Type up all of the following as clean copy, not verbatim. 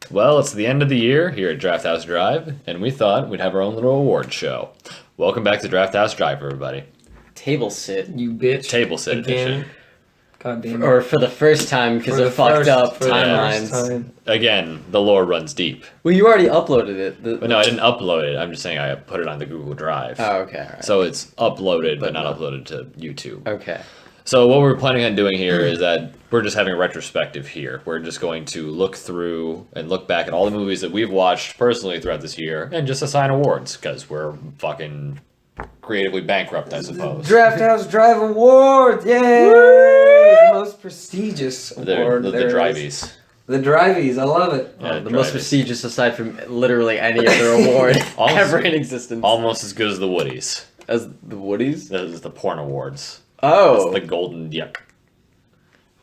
Well, it's the end of the year here at Drafthouse Drive, and we thought we'd have our own little award show. Welcome back to Drafthouse Drive, everybody. Table sit. You bitch. Table sit Again. edition. God damn it. Or for the first time because of fucked up timelines. Again, the lore runs deep. Well, you already uploaded it. But no, I didn't upload it. I'm just saying I put it on the Google Drive. Oh, okay. All right. So it's uploaded, but not uploaded to YouTube. Okay. So what we're planning on doing here is that we're just having a retrospective here. We're just going to look through and look back at all the movies that we've watched personally throughout this year and just assign awards because we're fucking creatively bankrupt, I suppose. Drafthouse Drive Award! Yay! The most prestigious award. The Driveys. The Driveys, I love it. Yeah, The most prestigious aside from literally any other award ever in existence. Almost as good as the Woodies. As the Woodies? That is the porn awards. Oh. That's the golden, yep.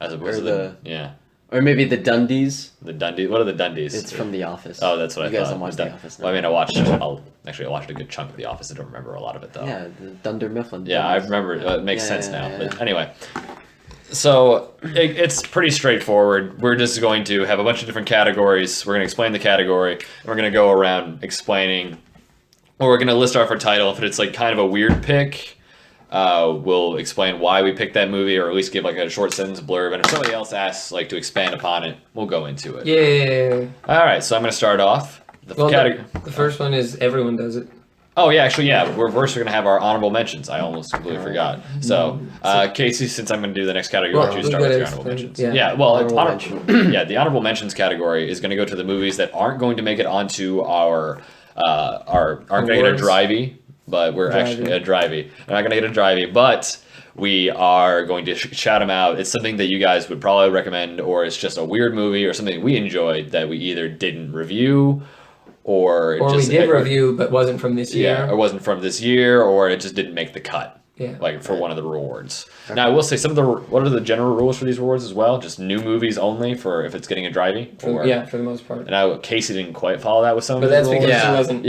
As opposed to yeah. Or maybe the Dundies. The Dundies. What are the Dundies? It's from The Office. Oh, that's what I thought. You guys don't watch The Office now. Well, I mean, I watched a good chunk of The Office. I don't remember a lot of it, though. Yeah, the Dunder Mifflin. Yeah, I remember. It makes sense now. But anyway. So, it's pretty straightforward. We're just going to have a bunch of different categories. We're going to explain the category. And we're going to go around explaining. Or we're going to list off our title. If it's like kind of a weird pick, we'll explain why we picked that movie, or at least give like a short sentence blurb. And if somebody else asks like to expand upon it, we'll go into it. Yeah. All right, so I'm going to start off. The first one is everyone does it. Oh, yeah, actually, yeah. We're first going to have our honorable mentions. I almost completely forgot. So, Casey, since I'm going to do the next category, why don't you start with your honorable mentions? Well, the honorable mentions category is going to go to the movies that aren't going to make it onto our aren't going to get a Drivey, but we're actually a Drivey. They're not going to get a Drivey, but we are going to shout them out. It's something that you guys would probably recommend, or it's just a weird movie or something we enjoyed that we either didn't review or we did review but wasn't from this year. Yeah, or wasn't from this year, or it just didn't make the cut. Yeah. Like for one of the rewards. Okay. Now I will say what are the general rules for these rewards as well? Just new movies only for if it's getting a Drivey? For the most part. And Casey didn't quite follow that with some of his rules. But that's because he wasn't.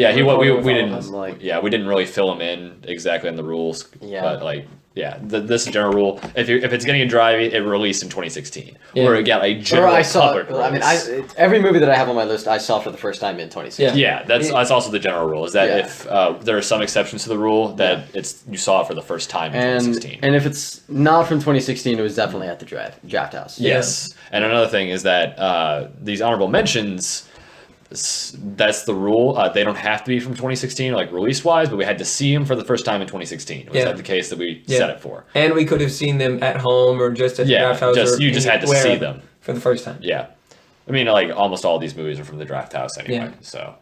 Yeah, we didn't really fill him in exactly on the rules. Yeah. But this is a general rule. If it's getting a Drivey, it released in 2016. Yeah. Or it got a general public release. Every movie that I have on my list, I saw for the first time in 2016. Yeah, that's also the general rule. Is that if there are some exceptions to the rule that you saw it for the first time in 2016. And if it's not from 2016, it was definitely at the Drafthouse. Yes. And another thing is that these honorable mentions, that's the rule. They don't have to be from 2016, like release-wise, but we had to see them for the first time in 2016. Was that the case that we set it for? And we could have seen them at home or just at the Drafthouse. You just had to see them for the first time. Yeah, I mean, like almost all these movies are from the Drafthouse anyway. Yeah. So,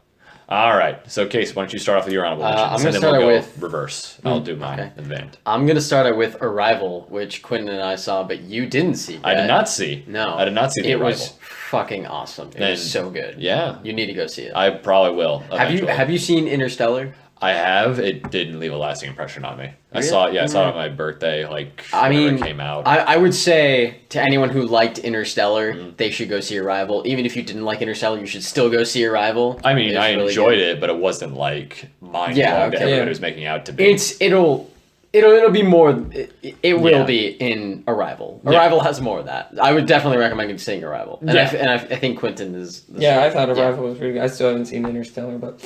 all right. So, Case, why don't you start off with your honorable mentions? I'm going to start with reverse. I'll do mine in the end. I'm going to start it with Arrival, which Quentin and I saw, but you didn't see. I did not see. No, I did not see the Arrival. It was fucking awesome. It was so good. Yeah, you need to go see it. I probably will. Have you seen Interstellar? I have. It didn't leave a lasting impression on me. Really? I saw it on my birthday, whenever it came out. I would say to anyone who liked Interstellar, they should go see Arrival. Even if you didn't like Interstellar, you should still go see Arrival. I mean, I enjoyed it, but it wasn't like mind-blowing that everybody was making out to be. It'll be more. It will be in Arrival. Arrival has more of that. I would definitely recommend seeing Arrival. And I think Quentin is. I thought Arrival was really good. I still haven't seen Interstellar, but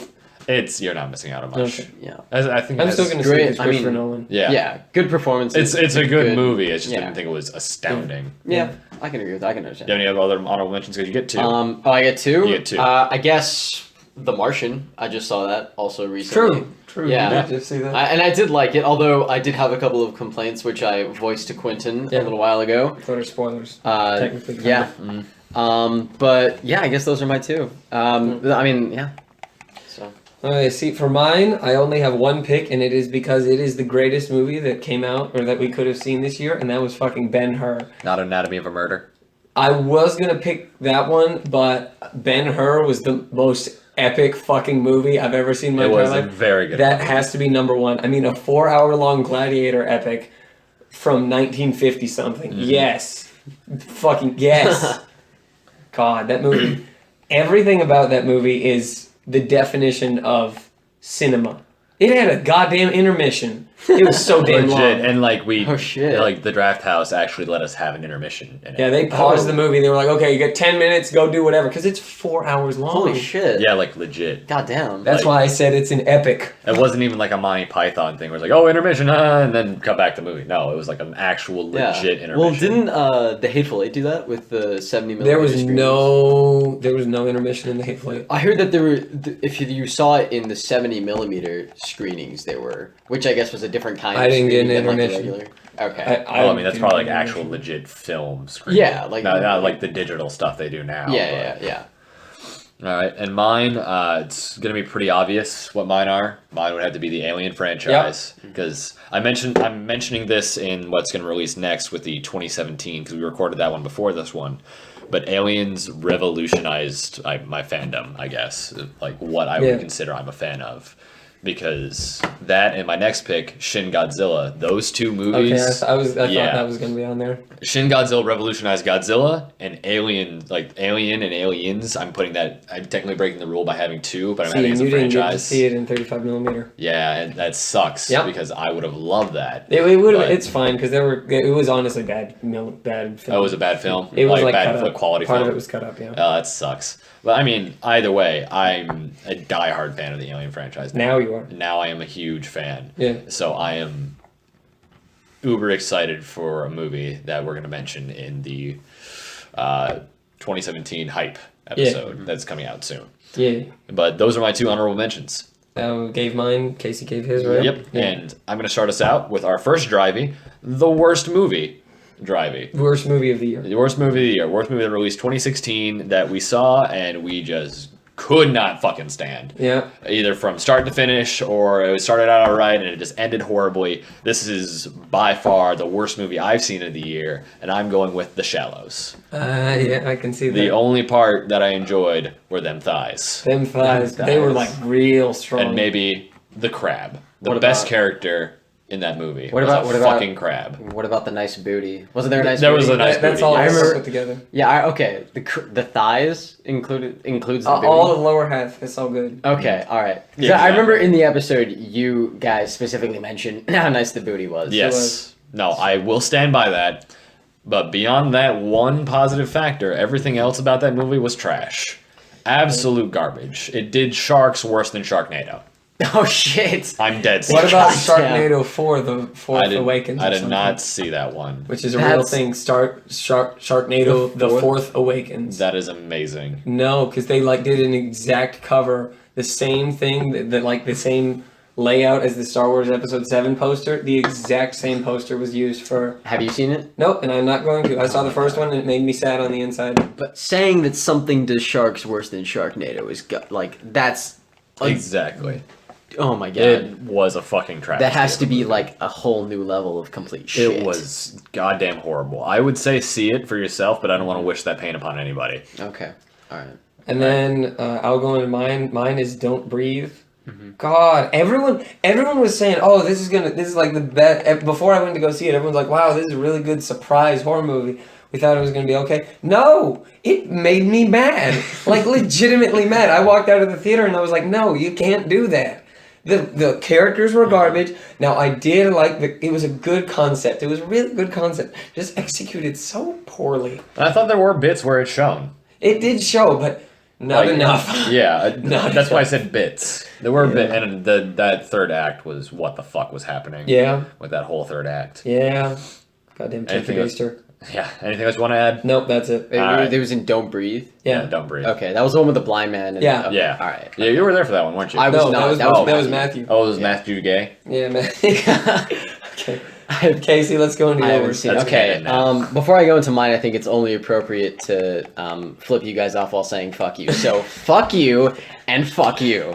you're not missing out on much. Okay. Yeah, I think I'm still going to see it. Christopher Nolan. Yeah, good performance. It's a good movie. I just didn't think it was astounding. Yeah, I can agree with that. I can understand. Do you have any other honorable mentions? Because you get two. I get two. You get two. I guess The Martian. I just saw that also recently. True. Yeah, I did see that. And I did like it, although I did have a couple of complaints, which I voiced to Quentin a little while ago. Those are spoilers. Technically. Yeah. But yeah, I guess those are my two. I mean, yeah. So. See, for mine, I only have one pick, and it is because it is the greatest movie that came out or that we could have seen this year, and that was fucking Ben-Hur. Not Anatomy of a Murder. I was gonna pick that one, but Ben-Hur was the most epic fucking movie I've ever seen in my entire life. It was a very good That has to be number one. I mean, a 4-hour-long gladiator epic from 1950-something. Mm-hmm. Yes. Fucking yes. God, that movie. Everything about that movie is the definition of cinema. It had a goddamn intermission. It was so damn long. And like Oh shit! like the Drafthouse actually let us have an intermission in it. Yeah, they paused the movie. They were like, "Okay, you got 10 minutes. Go do whatever," because it's 4 hours long. Holy shit! Yeah, like legit. God damn. That's why I said it's an epic. It wasn't even like a Monty Python thing where it's like, oh, intermission, and then cut back to the movie. No, it was like an actual legit intermission. Well, didn't the Hateful Eight do that with the 70mm? There was no intermission in the Hateful Eight. I heard that there were, if you saw it in the 70mm screenings, there were, which I guess was a different kind. I didn't get an than, like, the intermission. regular. Okay. I mean, that's probably like actual legit film screen. Yeah, like not like the digital stuff they do now. Yeah. All right, and mine, it's gonna be pretty obvious what mine are. Mine would have to be the Alien franchise because I'm mentioning this in what's gonna release next with the 2017 because we recorded that one before this one. But Aliens revolutionized my fandom, I guess, like what I would consider I'm a fan of. Because that and my next pick, Shin Godzilla, those two movies. Okay, I thought that was going to be on there. Shin Godzilla revolutionized Godzilla, and Alien and Aliens. I'm technically breaking the rule by having two, but I'm having it as a franchise. You didn't get to see it in 35mm. Yeah, and that sucks because I would have loved that. It would. It's fine because it was honestly bad film. Oh, it was a bad film. It was like bad quality film. Part of it was cut up. Yeah. Oh, that sucks. But I mean, either way, I'm a diehard fan of the Alien franchise. Now you are. Now I am a huge fan. Yeah. So I am uber excited for a movie that we're going to mention in the 2017 hype episode that's coming out soon. Yeah. But those are my two honorable mentions. Gave mine. Casey gave his, right? Yep. Yeah. And I'm going to start us out with our first Drivey, the worst movie. Drivey. Worst movie of the year. The worst movie of the year. Worst movie that released 2016 that we saw and we just could not fucking stand. Yeah. Either from start to finish or it started out alright and it just ended horribly. This is by far the worst movie I've seen of the year, and I'm going with The Shallows. Yeah, I can see that. The only part that I enjoyed were them thighs. Them thighs. They were like real strong. And maybe the crab. The best character in that movie. What about fucking crab? What about the nice booty? Wasn't there a nice? There booty? was a nice booty. That's all I yes. put together. Yeah. Okay. The thighs includes the booty. All the lower half. It's all good. Okay. All right. Yeah, so I remember in the episode you guys specifically mentioned how nice the booty was. Yes. No, I will stand by that. But beyond that one positive factor, everything else about that movie was trash. Absolute garbage. It did sharks worse than Sharknado. Oh shit! I'm dead serious. What about Sharknado 4, The Fourth Awakens? I did not see that one. Which is a real thing. Sharknado, The Fourth Awakens. That is amazing. No, because they did an exact cover, the same thing, the same layout as the Star Wars Episode 7 poster. The exact same poster was used for... Have you seen it? Nope, and I'm not going to. I saw the first one and it made me sad on the inside. But saying that something does sharks worse than Sharknado is that's... Exactly. Oh my god. It was a fucking trash. That has to be like a whole new level of complete shit. It was goddamn horrible. I would say see it for yourself, but I don't want to wish that pain upon anybody. Okay. Alright. And then I'll go into mine. Mine is Don't Breathe. Mm-hmm. God, everyone was saying, "Oh, this is like the best." Before I went to go see it, everyone's like, "Wow, this is a really good surprise horror movie." We thought it was gonna be okay. No, it made me mad, like legitimately mad. I walked out of the theater and I was like, "No, you can't do that." The characters were garbage. Now I did like it was a good concept. It was a really good concept. Just executed so poorly. I thought there were bits where it's shown. It did show, but not enough. Yeah, that's why I said bits. There were bits, and that third act was what the fuck was happening. Yeah. With that whole third act. Yeah. Goddamn turkey baster. Yeah. Anything else you want to add? Nope, that's it. It was in Don't Breathe. Yeah. Don't Breathe. Okay, that was the one with the blind man. Yeah. Yeah. All right. Yeah, you were there for that one, weren't you? I was not. That was Matthew. Oh, it was Matthew Gay? Yeah, Matthew. Okay. Casey, let's go into I haven't yours. seen it. Okay. Before I go into mine, I think it's only appropriate to flip you guys off while saying "fuck you." So fuck you and fuck you.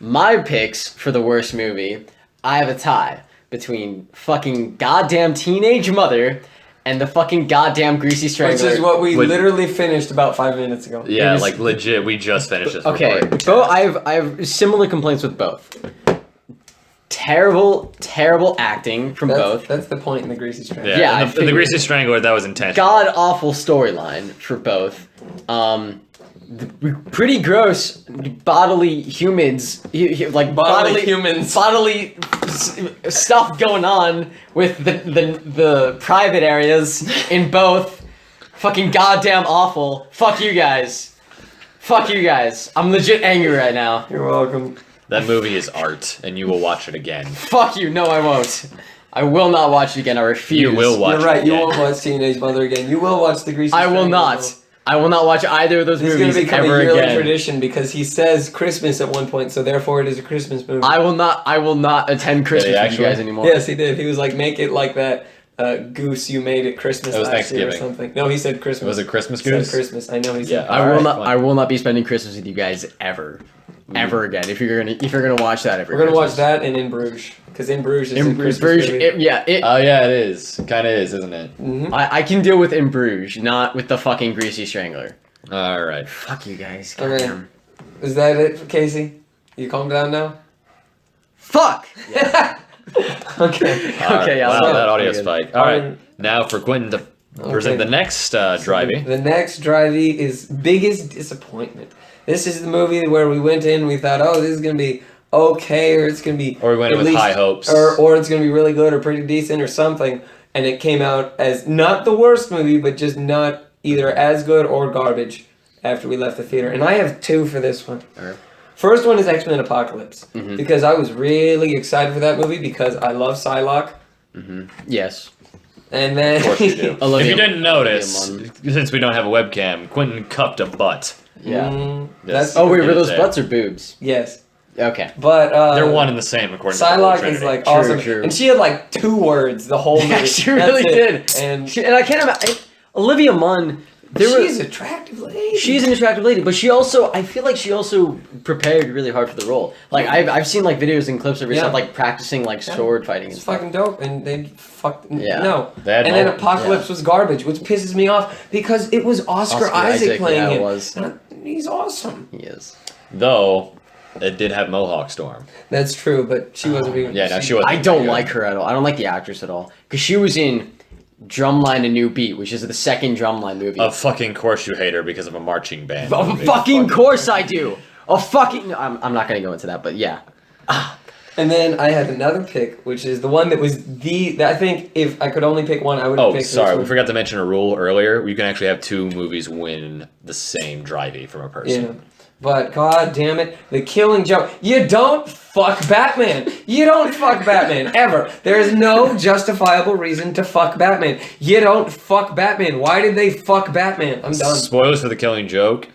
My picks for the worst movie, I have a tie between fucking goddamn Teenage Mother and the fucking goddamn Greasy Strangler. Which is what we literally finished about 5 minutes ago. Yeah, like legit, we just finished this. Okay, I have similar complaints with both. Terrible acting from both. That's the point in the Greasy Strangler. Yeah, the Greasy Strangler, that was intentional. God awful storyline for both. Pretty gross bodily humans, like bodily stuff going on with the private areas in both. Fucking goddamn awful. Fuck you guys. Fuck you guys. I'm legit angry right now. You're welcome. That movie is art, and you will watch it again. Fuck you. No, I won't. I will not watch it again. I refuse. You will watch it You're right. again. You won't watch Teenage Mother again. You will watch The Greasy I will Strangler. not. I will not watch either of those It's movies going to become ever a yearly again. tradition because he says Christmas at one point, so therefore it is a Christmas movie. I will not attend Christmas with you actually? guys anymore. Yes, he did. He was like, make it like that goose you made at Christmas It was last year or Thanksgiving. something. No, he said Christmas. Was it Christmas He said Goose? Christmas. I know he said. Yeah. I will not be spending Christmas with you guys ever again. If you're gonna watch that every. We're gonna watch Christmas. that and In Bruges because In Bruges is a In Christmas Bruges, movie. Oh yeah, it is. Kind of is, isn't it? Mm-hmm. I can deal with In Bruges, not with the fucking Greasy Strangler. All right. Fuck you guys. Okay. Goddamn. Is that it for Casey? You calm down now? Fuck. Okay. All right. Okay, Wow, I'll- that audio good. spike. All right. Now for Quentin to present the next Drivey. The next Drivey is biggest disappointment. This is the movie where we went in, we thought, oh, this is gonna be okay, or it's gonna be, Or we went in at with high hopes. or it's gonna be really good or pretty decent or something, and it came out as not the worst movie, but just not either as good or garbage after we left the theater. And I have two for this one. Alright. First one is X-Men Apocalypse because I was really excited for that movie because I love Psylocke. Yes. And then Of course you do. Olivia- If you didn't notice, Olivia since we don't have a webcam, Quentin cupped a butt. Yeah. That's Oh wait, were It those is butts or boobs? yes. Okay. But They're one and the same according to the Psylocke Holy is Trinity. like True, awesome, true. and she had like 2 words the whole movie. Yeah, she That's really it. did. And And I can't imagine Olivia Munn. she's an attractive lady. She's an attractive lady, but I feel like she also prepared really hard for the role. Like I've seen like videos and clips of herself Yeah. like practicing like sword fighting and It's stuff. fucking dope, and they fucked Yeah. no. They had And then moments, Apocalypse was garbage, which pisses me off because it was Oscar Isaac playing yeah, him. it was. And he's awesome. He is. Though, it did have Mohawk Storm. That's true, but she wasn't even. Yeah, no, she wasn't. I don't good. like her at all. I don't like the actress at all because she was in Drumline: A New Beat, which is the second Drumline movie. Of fucking course you hate her because of a marching band. Of movie. fucking course I do. A fucking. No, I'm not gonna go into that, but yeah. And then I had another pick, which is the one that was I think if I could only pick one, I would have Oh, picked sorry, this we one. forgot to mention a rule earlier. You can actually have 2 movies win the same Drivey from a person. Yeah. But god damn it, the Killing Joke. You don't fuck Batman. You don't fuck Batman ever. There is no justifiable reason to fuck Batman. You don't fuck Batman. Why did they fuck Batman? I'm done. Spoilers for The Killing Joke.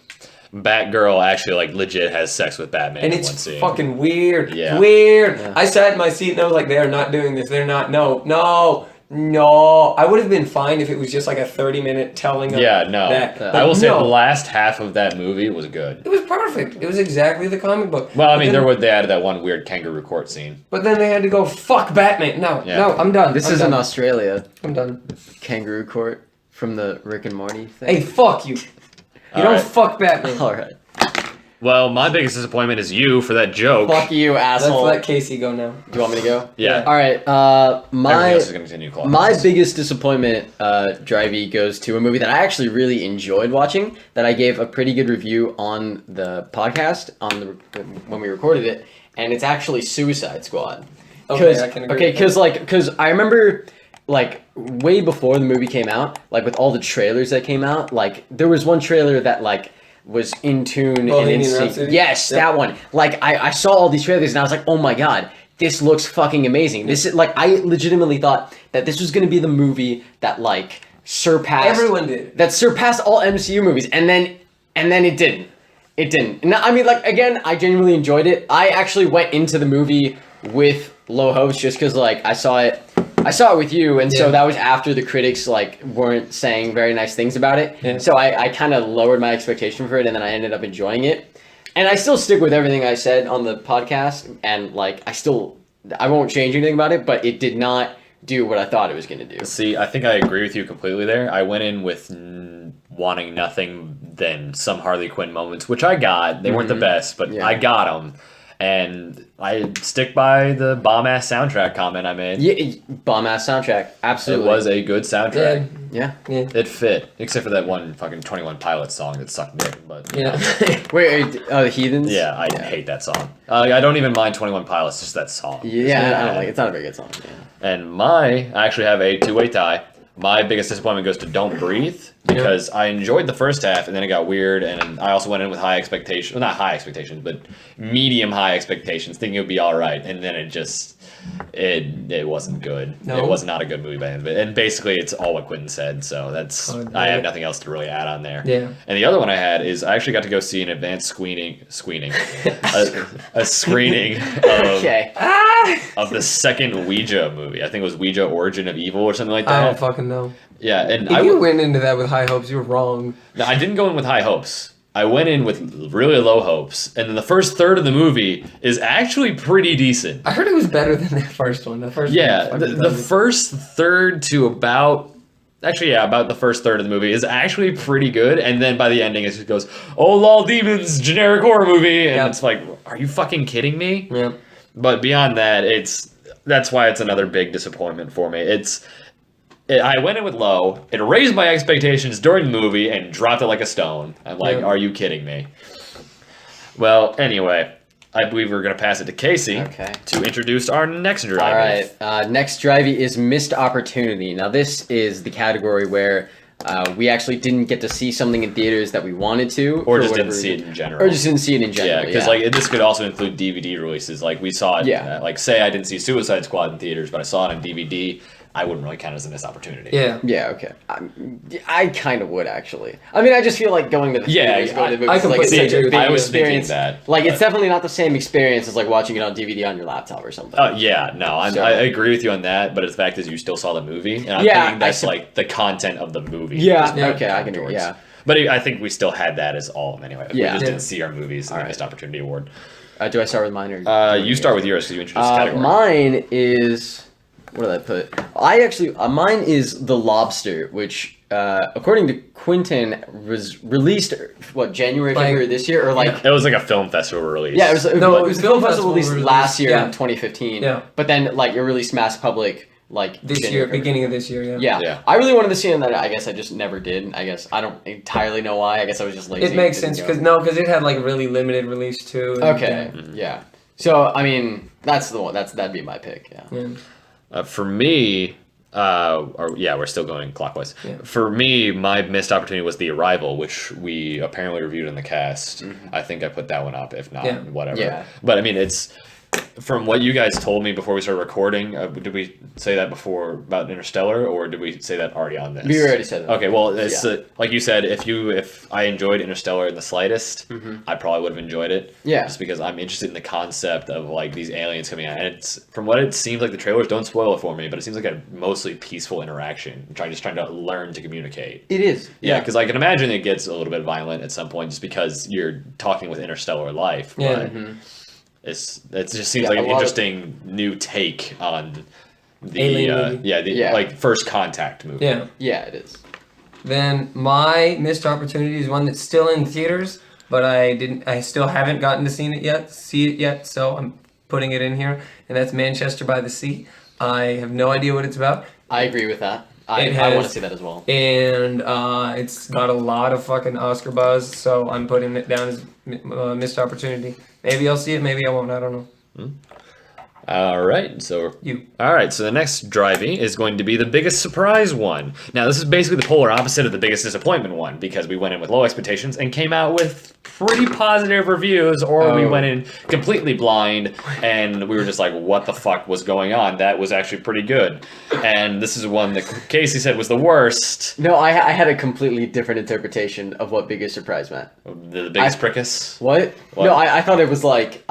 Batgirl actually like legit has sex with Batman And in one it's scene. fucking weird. Yeah. Weird. Yeah. I sat in my seat and I was like, they are not doing this. They're not. No. I would have been fine if it was just like a 30-minute telling of Yeah, no. that. Yeah. But I will say no. the last half of that movie was good. It was perfect. It was exactly the comic book. Well, I But mean, then- they added that one weird kangaroo court scene. But then they had to go fuck Batman. No, Yeah. no, I'm done. This I'm is done. in Australia. I'm done. Kangaroo Court from the Rick and Morty thing. Hey, fuck you. You All don't right. fuck Batman. All right. Well, my biggest disappointment is you for that joke. Fuck you, Let's asshole. let Casey go now. Do you want me to go? Yeah. All right. Everything My else is going to continue clocking. my biggest disappointment, Drivey, goes to a movie that I actually really enjoyed watching. That I gave a pretty good review on the podcast when we recorded it, and it's actually Suicide Squad. Okay, I can agree with that. Because I remember like way before the movie came out, like with all the trailers that came out, like there was one trailer that like was in tune and in Bohemian sync. Rhapsody? Yes, Yep. that one. Like I saw all these trailers and I was like, oh my god, this looks fucking amazing. This is like I legitimately thought that this was gonna be the movie that like surpassed Everyone did. that surpassed all MCU movies, and then it didn't. It didn't. No, I mean, like again, I genuinely enjoyed it. I actually went into the movie with low hopes just because like I saw it with you, and Yeah. so that was after the critics like weren't saying very nice things about it. Yeah. So I kind of lowered my expectation for it, and then I ended up enjoying it. And I still stick with everything I said on the podcast, and like I won't change anything about it, but it did not do what I thought it was going to do. See, I think I agree with you completely there. I went in with wanting nothing than some Harley Quinn moments, which I got. They weren't the best, but Yeah. I got them. And I stick by the bomb-ass soundtrack comment I made. Yeah, bomb-ass soundtrack. Absolutely. It was a good soundtrack. Yeah. It fit. Except for that one fucking 21 Pilots song that sucked dick. But Yeah. Wait, the Heathens? yeah, I hate that song. I don't even mind 21 Pilots, just that song. Yeah, I don't like it. It's not a very good song. Yeah. And I actually have a two-way tie. My biggest disappointment goes to Don't Breathe because I enjoyed the first half and then it got weird, and I also went in with high expectations, well, not high expectations, but medium high expectations, thinking it would be all right, and then it wasn't good. No. It was not a good movie by the end of it. And basically it's all what Quentin said, so I have nothing else to really add on there. Yeah. And the other one I had is I actually got to go see an advanced screening a screening of the second Ouija movie. I think it was Ouija Origin of Evil or something like that. I don't fucking know. Yeah, and If you went into that with high hopes, you were wrong. No, I didn't go in with high hopes. I went in with really low hopes, and then the first third of the movie is actually pretty decent. I heard it was better than the first one. The first one was the first third to about the first third of the movie is actually pretty good, and then by the ending it just goes, "Oh lol, demons, generic horror movie," and it's like, are you fucking kidding me? Yeah. But beyond that, that's why it's another big disappointment for me. I went in with low. It raised my expectations during the movie and dropped it like a stone. I'm like, are you kidding me? Well, anyway, I believe we're going to pass it to Casey to introduce our next Drivey. All right. Next Drivey is Missed Opportunity. Now, this is the category where we actually didn't get to see something in theaters that we wanted to. Or just didn't see it in general. Yeah, because this could also include DVD releases. Like, we saw it, say I didn't see Suicide Squad in theaters, but I saw it on DVD. I wouldn't really count it as a missed opportunity. Yeah. Yeah, okay. I kind of would, actually. I mean, I just feel like going to the theaters, going to the movies, like, it's such a big I was experience. thinking that. Like, it's definitely not the same experience as, like, watching it on DVD on your laptop or something. I agree with you on that, but the fact is you still saw the movie, and I'm thinking that's, like, the content of the movie. Yeah, okay, I can do it, yeah. But I think we still had that as all of them anyway. We just didn't see our movies in the Missed Opportunity Award. Do I start with mine? Or you start with yours, because you introduced the category. Mine is... What did I put? Mine is The Lobster, which, according to Quentin, was released, January, February this year? Or like... It was like a film festival release. Yeah, it was a film festival release last year in 2015. Yeah. But then, like, it released mass public, like... This year, beginning of this year, yeah. I really wanted to see it, and that I guess I just never did. I guess I don't entirely know why. I guess I was just lazy. It makes sense, because it had, like, a really limited release, too. Okay, yeah. So, I mean, that's the one. That'd be my pick, yeah. For me, we're still going clockwise. Yeah. For me, my missed opportunity was The Arrival, which we apparently reviewed in the cast. I think I put that one up, if not, whatever. Yeah. But I mean, it's... From what you guys told me before we started recording, did we say that before about Interstellar, or did we say that already on this? We already said that. Okay, well, it's like you said, if I enjoyed Interstellar in the slightest, I probably would have enjoyed it. Yeah. Just because I'm interested in the concept of like these aliens coming out, and it's from what it seems like the trailers don't spoil it for me, but it seems like a mostly peaceful interaction, trying to learn to communicate. It is. Yeah, because I can imagine it gets a little bit violent at some point, just because you're talking with interstellar life. But it just seems like an interesting new take on the like First Contact movie. Yeah, it is. Then my missed opportunity is one that's still in theaters, but I still haven't gotten to see it yet, so I'm putting it in here, and that's Manchester by the Sea. I have no idea what it's about. I agree with that. I want to see that as well. And it's got a lot of fucking Oscar buzz, so I'm putting it down as missed opportunity. Maybe I'll see it, maybe I won't, I don't know. All right, so the next Drivey is going to be the biggest surprise one. Now, this is basically the polar opposite of the biggest disappointment one, because we went in with low expectations and came out with pretty positive reviews, or we went in completely blind and we were just like, what the fuck was going on? That was actually pretty good. And this is one that Casey said was the worst. No, I had a completely different interpretation of what biggest surprise meant. The biggest prickus? What? No, I thought it was like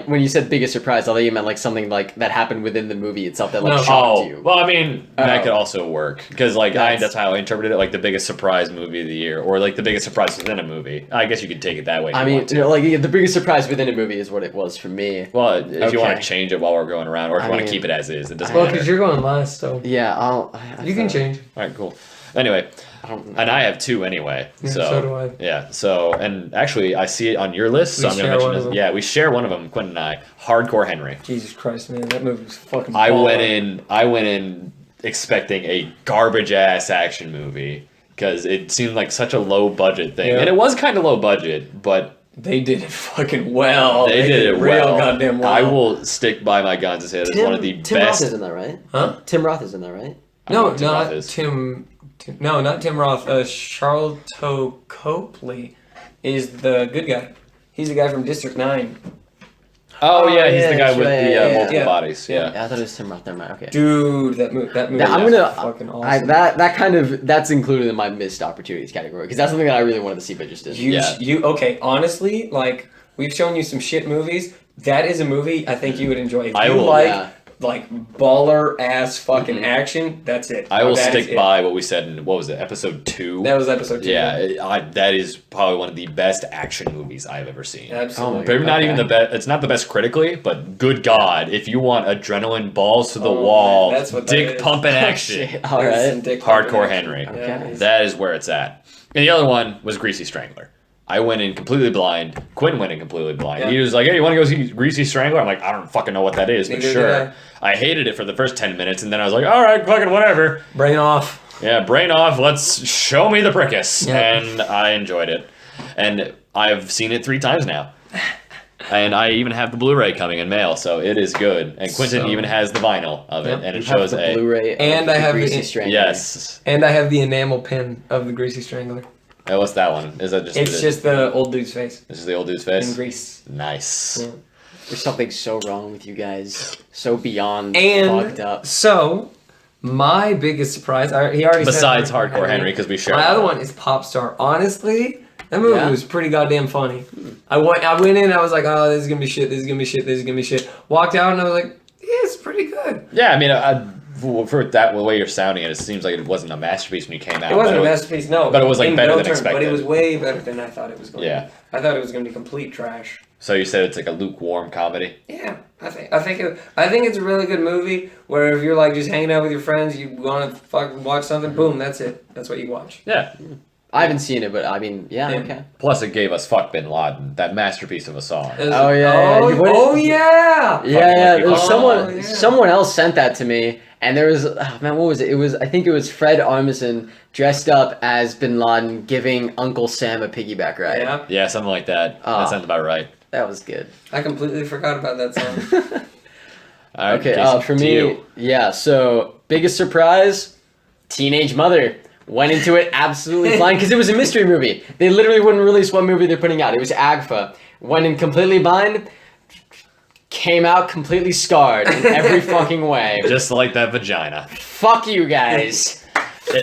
when you said biggest surprise, I thought you meant like something like that happened within the movie itself that shocked you. Well, I mean, that could also work, because like that's how I interpreted it, like the biggest surprise movie of the year, or like the biggest surprise within a movie. I guess you could take it that way. I mean, the biggest surprise within a movie is what it was for me. Well, if you want to change it while we're going around, or if you want to keep it as is, it doesn't matter. Well, because you're going last, so yeah, you can change. All right, cool. Anyway, and I have 2 anyway. Yeah, so do I. Yeah. So, and actually, I see it on your list, so I'm going to mention this. Yeah, we share one of them, Quentin and I. Hardcore Henry. Jesus Christ, man, that movie was fucking. I went in expecting a garbage ass action movie because it seemed like such a low budget thing, and it was kind of low budget, but. They did it fucking well. They did it real well. Goddamn well. I will stick by my guns and say that it's one of the Tim best. Roth is in there, right? Huh? Tim Roth is in there, right? No, not Tim. No, not Tim Roth. Charlton Copley is the good guy. He's the guy from District 9. Oh yeah, he's the guy with the multiple bodies. Yeah. I thought it was Tim Roth. Never mind. Okay. Dude, that movie. Fucking awesome. That's included in my missed opportunities category because that's something that I really wanted to see, but just didn't. Okay? Honestly, like we've shown you some shit movies. That is a movie I think you would enjoy. If you like baller ass fucking action, that's it. I will stick by what we said in, what was it, episode 2? That was episode 2. Yeah, that is probably one of the best action movies I've ever seen. Absolutely. Maybe not even the best. It's not the best critically, but good God, if you want adrenaline balls to the wall, man, that's what dick pumping action, all right, Hardcore Henry. Okay. That is where it's at. And the other one was Greasy Strangler. I went in completely blind. Quinn went in completely blind. Yeah. He was like, hey, you want to go see Greasy Strangler? I'm like, I don't fucking know what that is, but sure. I hated it for the first 10 minutes, and then I was like, all right, fucking whatever. Brain off. Yeah, brain off. Let's show me the prickus. Yeah. And I enjoyed it. And I've seen it 3 times now. And I even have the Blu-ray coming in mail, so it is good. And Quentin even has the vinyl of it, and it shows the Blu-ray and I have Greasy Strangler. Yes. And I have the enamel pin of the Greasy Strangler. Oh, what's that one? Is that just? It's just the old dude's face. This is the old dude's face. In Greece. Nice. Yeah. There's something so wrong with you guys. So beyond fucked up. So, my biggest surprise. He already besides said Hardcore Henry, because we share. My other one is Popstar. Honestly, that movie was pretty goddamn funny. I went in. I was like, oh, this is gonna be shit. This is gonna be shit. This is gonna be shit. Walked out and I was like, yeah, it's pretty good. Yeah, I mean, for that the way you're sounding it seems like it wasn't a masterpiece when you came out. It wasn't a masterpiece, no. But it was like better than expected. But it was way better than I thought it was going to be. I thought it was going to be complete trash. So you said it's like a lukewarm comedy? Yeah, I think it's a really good movie where if you're like just hanging out with your friends, you want to fucking watch something, boom, that's it. That's what you watch. Yeah. I haven't seen it, but I mean, okay. Plus, it gave us "Fuck Bin Laden," that masterpiece of a song. Oh yeah. Yeah. Someone else sent that to me, and there was what was it? I think it was Fred Armisen dressed up as Bin Laden giving Uncle Sam a piggyback ride. Yeah, something like that. That sounds about right. That was good. I completely forgot about that song. All right, okay, Jason, for me, so biggest surprise, Teenage Mother. Went into it absolutely blind because it was a mystery movie. They literally wouldn't release what movie they're putting out. It was AGFA. Went in completely blind, came out completely scarred in every fucking way. Just like that vagina. Fuck you guys.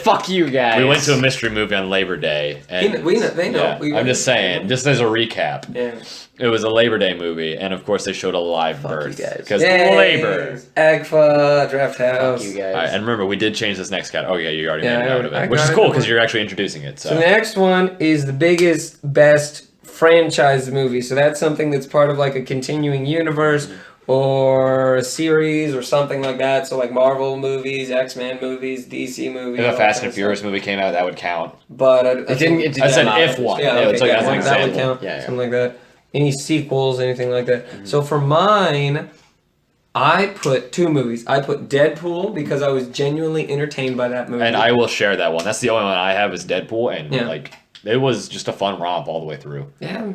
Fuck you guys. We went to a mystery movie on Labor Day. And they know. Yeah, I'm just saying, just as a recap. Yeah. It was a Labor Day movie, and of course they showed a live birth. Because labor. AGFA, Drafthouse. Fuck you guys. All right, and remember, we did change this next category. Oh yeah, you already made a note of it. Which is cool, because you're actually introducing it. So the next one is the biggest, best franchise movie. So that's something that's part of like a continuing universe or a series or something like that. So like Marvel movies, X-Men movies, DC movies. If a Fast and Furious movie came out, that would count. But it didn't. I said if one. Yeah, it's like as an that would example. count. Something like that. Any sequels, anything like that. Mm-hmm. So for mine, I put 2 movies. I put Deadpool because I was genuinely entertained by that movie. And I will share that one. That's the only one I have is Deadpool, and like it was just a fun romp all the way through. Yeah.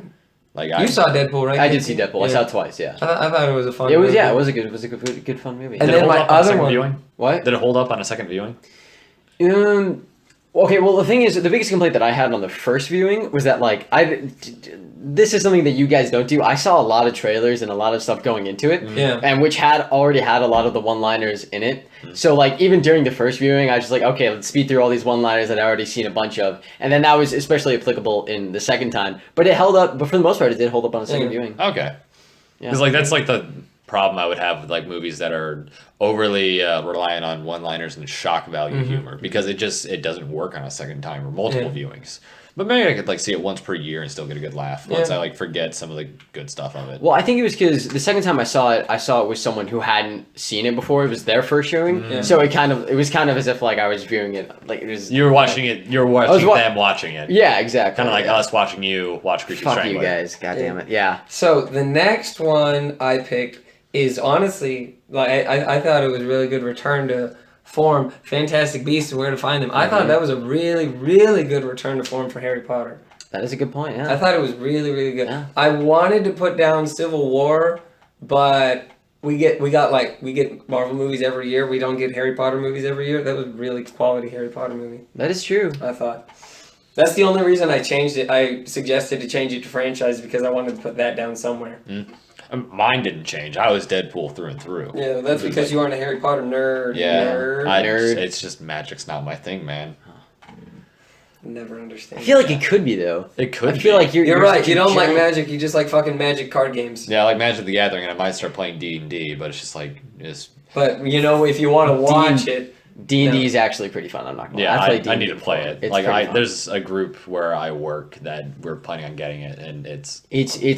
Like you saw Deadpool, right? I did see Deadpool. I saw it twice. Yeah. I thought it was a fun. Movie. It was a good fun movie. And then my other one. Viewing? What? Did it hold up on a second viewing? Okay, well the thing is, the biggest complaint that I had on the first viewing was that like this is something that you guys don't do. I saw a lot of trailers and a lot of stuff going into it, and which already had a lot of the one-liners in it. So like even during the first viewing, I was just like, okay, let's speed through all these one-liners that I already seen a bunch of, and then that was especially applicable in the second time. But it held up. But for the most part, it did hold up on a second viewing. Okay, because like that's like the problem I would have with like movies that are overly reliant on one-liners and shock value humor, because it doesn't work on a second time or multiple viewings. But maybe I could like see it once per year and still get a good laugh once I like forget some of the good stuff of it. Well, I think it was because the second time I saw it with someone who hadn't seen it before. It was their first showing, so it was kind of as if like I was viewing it like it was. You were watching it. You were watching them watching it. Yeah, exactly. Kind of like us watching you watch Creepy Fuck Strangler. you guys, God damn it, yeah. So the next one I picked is honestly like I thought it was really good return to form. Fantastic Beasts and Where to Find Them. I thought that was a really, really good return to form for Harry Potter. That is a good point, yeah. I thought it was really, really good. Yeah. I wanted to put down Civil War, but we get Marvel movies every year. We don't get Harry Potter movies every year. That was a really quality Harry Potter movie. That is true. I thought. That's the only reason I changed it. I suggested to change it to franchise because I wanted to put that down somewhere. Mine didn't change. I was Deadpool through and through. Yeah, that's because you aren't a Harry Potter nerd. Yeah, Nerd. It's just magic's not my thing, man. Never understand. I feel like it could be though. It could. I feel like you're right. You don't like magic. You just like fucking Magic card games. Yeah, I like Magic the Gathering, and I might start playing D&D, but it's just like But you know, if you want to watch it, D&D is actually pretty fun. I'm not gonna lie. I need to play it. It's like there's a group where I work that we're planning on getting it, and it's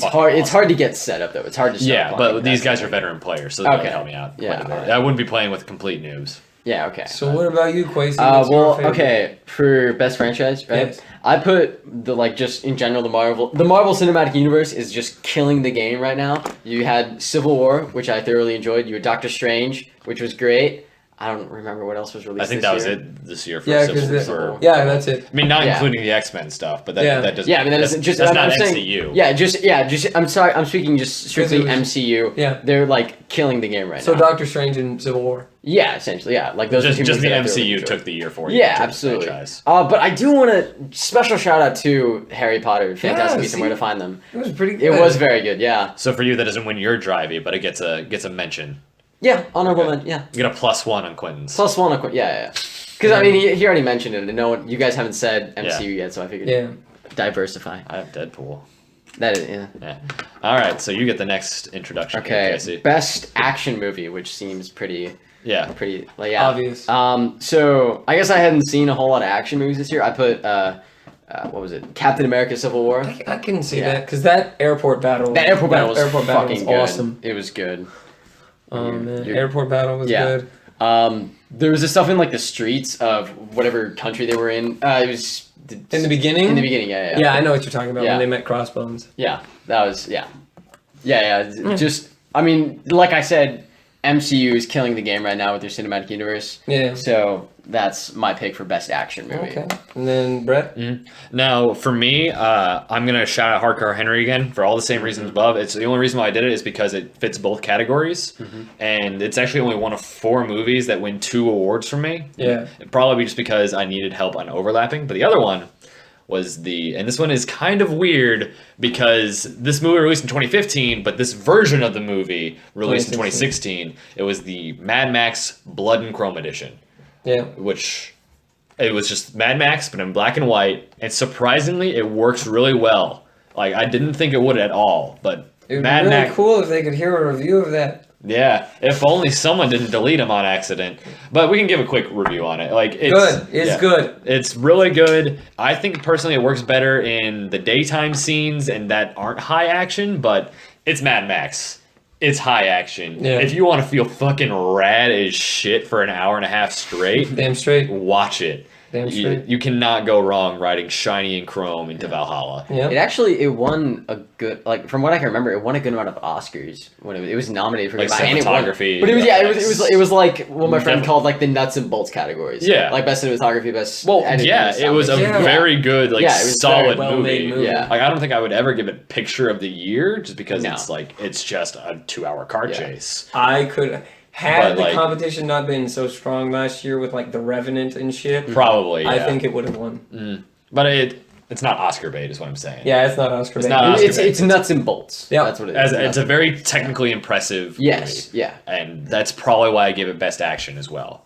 hard. awesome. It's hard to get set up though. It's hard to. Yeah, but these guys are veteran players, so they really help me out. Yeah, quite a bit. I wouldn't be playing with complete noobs. Yeah. Okay. So what about you, Quasi? What's your favorite? Okay, for best franchise, right? Yes. I put just in general the Marvel Cinematic Universe is just killing the game right now. You had Civil War, which I thoroughly enjoyed. You had Doctor Strange, which was great. I don't remember what else was released. I think that was it this year for Civil War. Yeah, that's it. I mean, not including the X-Men stuff, but that doesn't. Yeah, I mean that's not MCU. MCU. I'm sorry. I'm speaking just strictly MCU. Yeah, they're like killing the game right now. So Doctor Strange and Civil War. Yeah, essentially. Yeah, like those. Just the MCU took the year for you. Yeah, absolutely. But I do want to special shout out to Harry Potter, Fantastic Beasts and Where to Find Them. It was pretty good. It was very good. Yeah. So for you, that doesn't win your Drivey, but it gets a mention. Yeah, honorable mention. Yeah. You get a +1 on Quentin's. +1 on Quentin. Yeah. Because I mean, he already mentioned it, and no one, you guys haven't said MCU yet, so I figured diversify. I have Deadpool. That is yeah. All right, so you get the next introduction. Okay. Best action movie, which seems pretty obvious. So I guess I hadn't seen a whole lot of action movies this year. I put what was it? Captain America: Civil War. I can see that because that airport battle. That airport battle was fucking good. Awesome. It was good. Airport battle was good. There was this stuff in like the streets of whatever country they were in. It was in the beginning. In the beginning, yeah. Yeah, I know what you're talking about when they met Crossbones. Yeah, that was Just I mean, like I said, MCU is killing the game right now with their cinematic universe. Yeah. So that's my pick for best action movie. Okay. And then Brett? Now, for me, I'm going to shout out Hardcore Henry again for all the same reasons above. It's the only reason why I did it is because it fits both categories. And it's actually only one of 4 movies that win 2 awards from me. Yeah. Probably just because I needed help on overlapping. But the other one was and this one is kind of weird because this movie released in 2015, but this version of the movie released in 2016. It was the Mad Max Blood and Chrome edition. Yeah. Which it was just Mad Max, but in black and white. And surprisingly, it works really well. Like, I didn't think it would at all, but it would be really cool if they could hear a review of that. Yeah, if only someone didn't delete them on accident. But we can give a quick review on it. Like, it's good. It's really good. I think personally it works better in the daytime scenes and that aren't high action, but it's Mad Max. It's high action. Yeah. If you want to feel fucking rad as shit for an hour and a half straight, damn straight, watch it. Damn straight. You cannot go wrong riding shiny and chrome into Valhalla. Yeah. It won a good, like, from what I can remember, it won a good amount of Oscars when it was nominated for like cinematography. But it was like what my friend called like the nuts and bolts categories. Yeah. Like best cinematography, best editing. It was a very good, like, solid movie. Yeah. Like, I don't think I would ever give it picture of the year just because it's just a 2-hour car chase. I could. Had the competition not been so strong last year with like The Revenant and shit, probably I think it would have won. But it's not Oscar bait, is what I'm saying. Yeah, it's not Oscar bait. It's nuts and bolts. Yeah, that's what it is. It's a very technically impressive movie. Yeah. And that's probably why I give it best action as well.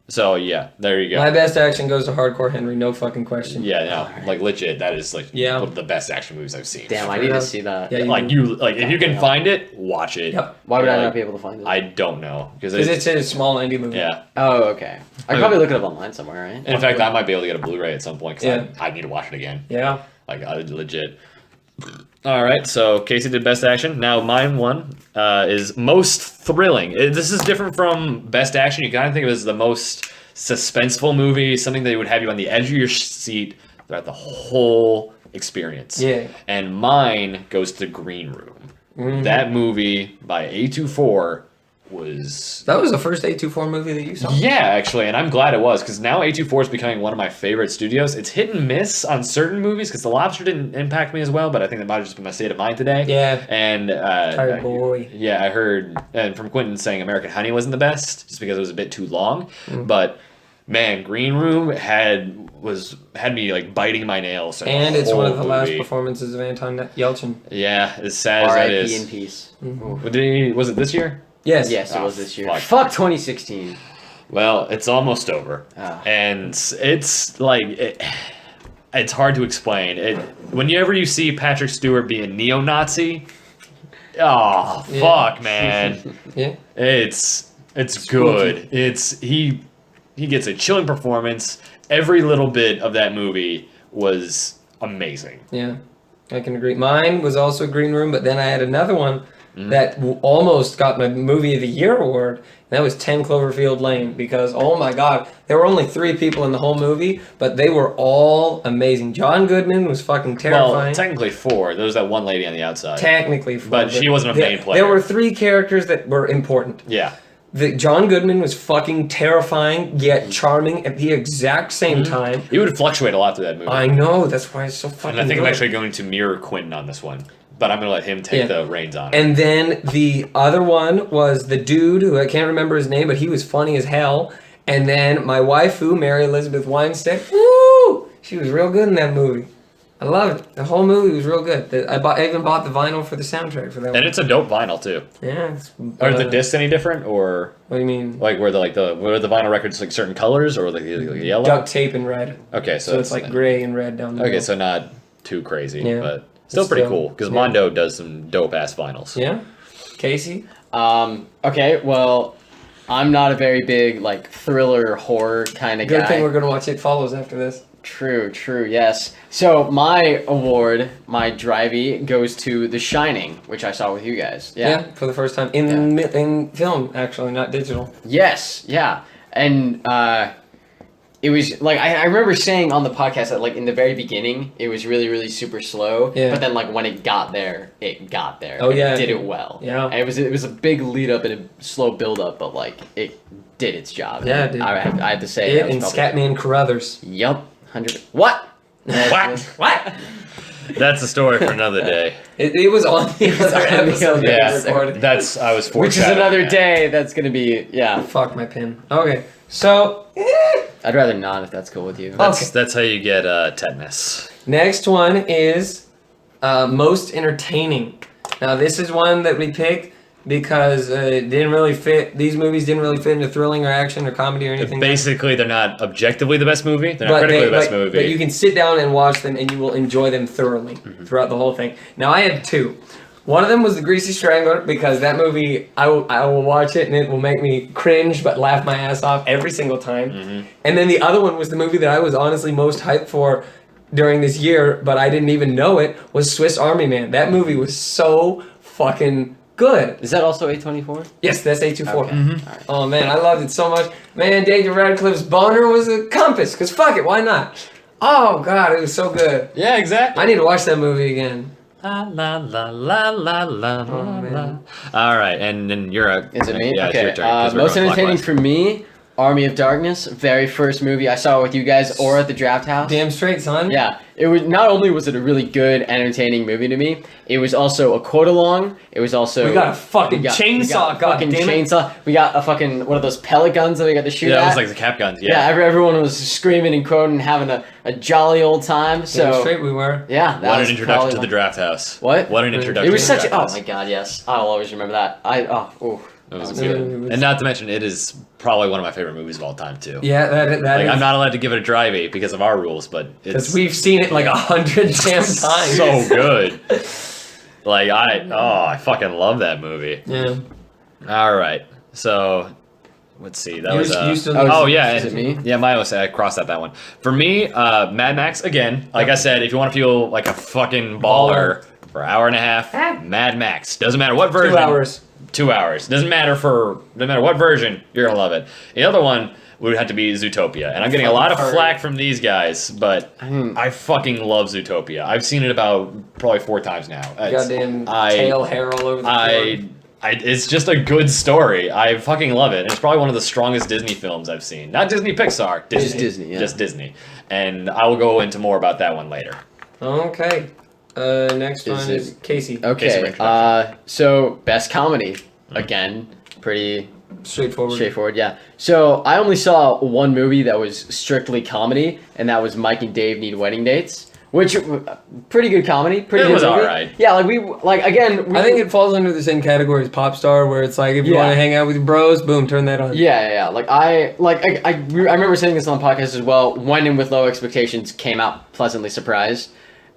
So yeah, there you go. My best action goes to Hardcore Henry, no fucking question. Yeah, no, like legit, that is like one of the best action movies I've seen. Damn, I need to see that. Yeah, if you can find it, watch it. Yep. Why would I not be able to find it? I don't know because it's a small indie movie. Yeah. Oh, okay. I could probably look it up online somewhere, right? In fact, I might be able to get a Blu-ray at some point because I need to watch it again. Yeah. Like legit. All right, so Casey did best action. Now mine one is most thrilling. This is different from best action. You kind of think of it as the most suspenseful movie, something that would have you on the edge of your seat throughout the whole experience. Yeah. And mine goes to Green Room. Mm-hmm. That movie by A24 was... That was the first A24 movie that you saw? Yeah, actually, and I'm glad it was, because now A24 is becoming one of my favorite studios. It's hit and miss on certain movies, because The Lobster didn't impact me as well, but I think that might have just been my state of mind today. Yeah. And tired boy. Yeah, I heard from Quentin saying American Honey wasn't the best, just because it was a bit too long. But man, Green Room had me like biting my nails. And it's one of the last performances of Anton Yelchin. Yeah, as sad as that is. R.I.P. in peace. Mm-hmm. Was it this year? Yes. Yes, it was this year. Fuck 2016. Well, it's almost over. And it's like... it's hard to explain. Whenever you see Patrick Stewart be a neo-Nazi... Oh, fuck, man. Yeah. It's good. He gets a chilling performance. Every little bit of that movie was amazing. Yeah, I can agree. Mine was also Green Room, but then I had another one that almost got my Movie of the Year award, and that was 10 Cloverfield Lane, because, oh my god, there were only 3 people in the whole movie, but they were all amazing. John Goodman was fucking terrifying. Well, technically 4. There was that one lady on the outside. Technically 4. But she wasn't a main player. There were 3 characters that were important. Yeah. John Goodman was fucking terrifying, yet charming at the exact same time. He would fluctuate a lot through that movie. I know, that's why it's so fucking And I think good. I'm actually going to mirror Quentin on this one. But I'm going to let him take the reins on it. And then the other one was the dude who I can't remember his name, but he was funny as hell. And then my waifu, Mary Elizabeth Winstead, woo! She was real good in that movie. I love it. The whole movie was real good. I even bought the vinyl for the soundtrack for that one. And it's a dope vinyl, too. Yeah. Are the discs any different, or... What do you mean? Like, were the vinyl records like certain colors, or like yellow? Duct tape and red. Okay, so it's like gray and red down the middle. Okay, so not too crazy, but... Still pretty cool, because Mondo does some dope-ass vinyls. Yeah? Casey? Okay, well, I'm not a very big, like, thriller, horror kind of guy. Good thing we're going to watch It Follows after this. True, yes. So, my award, my Drivey, goes to The Shining, which I saw with you guys. Yeah, for the first time. In film, actually, not digital. Yes, yeah. And, it was like I remember saying on the podcast that like in the very beginning it was really really super slow, but then like when it got there. Oh yeah, it did it well. Yeah, and it was a big lead up and a slow build up, but like it did its job. Yeah, it did. I had to say it and Scatman Carruthers. Yep, 100. What? What? That's a story for another day. It was on the other episode. That's I was foreshadowing. Which is another day. That's gonna be Fuck my pin. Okay, so. I'd rather not if that's cool with you. That's how you get tetanus. Next one is most entertaining. Now this is one that we picked because it didn't really fit. These movies didn't really fit into thrilling or action or comedy or anything. Basically, they're not objectively the best movie. They're not critically the best movie. But you can sit down and watch them, and you will enjoy them thoroughly throughout the whole thing. Now I had 2. One of them was The Greasy Strangler, because that movie, I will watch it and it will make me cringe but laugh my ass off every single time. And then the other one was the movie that I was honestly most hyped for during this year, but I didn't even know it, was Swiss Army Man. That movie was so fucking good. Is that also A24? Yes, that's A24. Okay. Right. Oh man, I loved it so much. Man, Daniel Radcliffe's boner was a compass, because fuck it, why not? Oh god, it was so good. Yeah, exactly. I need to watch that movie again. La la la la la la la. All right, and then you're up. Is it me? Yeah, okay. it's your turn. Most entertaining for me, Army of Darkness, very first movie I saw with you guys or at the Drafthouse. Damn straight, son. Yeah, it was not only was it a really good, entertaining movie to me, it was also a quote along. It was also we got a fucking chainsaw. Chainsaw. We got a fucking one of those pellet guns that we got to shoot at. Yeah, it was like the cap guns. Yeah, everyone was screaming and quoting and having a jolly old time. So damn straight we were. Yeah, what an introduction to the Drafthouse. What? What an introduction. It was to such. Oh my god, yes. I'll always remember that. It was good. And not to mention, it is probably one of my favorite movies of all time, too. Yeah, that is. I'm not allowed to give it a Drivey because of our rules, but because we've seen it like 100 damn times. So good. I fucking love that movie. Yeah. All right. So, let's see. That was. Is it me? Yeah, I crossed out that one. For me, Mad Max again. Like I said, if you want to feel like a fucking baller for an hour and a half, Mad Max. Doesn't matter what version. 2 hours. 2 hours. Doesn't matter what version. You're gonna love it. The other one would have to be Zootopia, and I'm getting a lot of flack from these guys, but I fucking love Zootopia. I've seen it about probably 4 times now. Goddamn tail hair all over the floor. It's just a good story. I fucking love it. It's probably one of the strongest Disney films I've seen. Not Disney Pixar. Disney. Just Disney, yeah. Just Disney. And I will go into more about that one later. Okay. Next one is Casey. Okay. So best comedy. Again, pretty straightforward, yeah. So I only saw one movie that was strictly comedy, and that was Mike and Dave Need Wedding Dates. Which, pretty good comedy. It was alright. Yeah, I think it falls under the same category as Pop Star, where it's like, if you want to hang out with your bros, boom, turn that on. Yeah. I remember saying this on the podcast as well. Went in with low expectations, came out pleasantly surprised.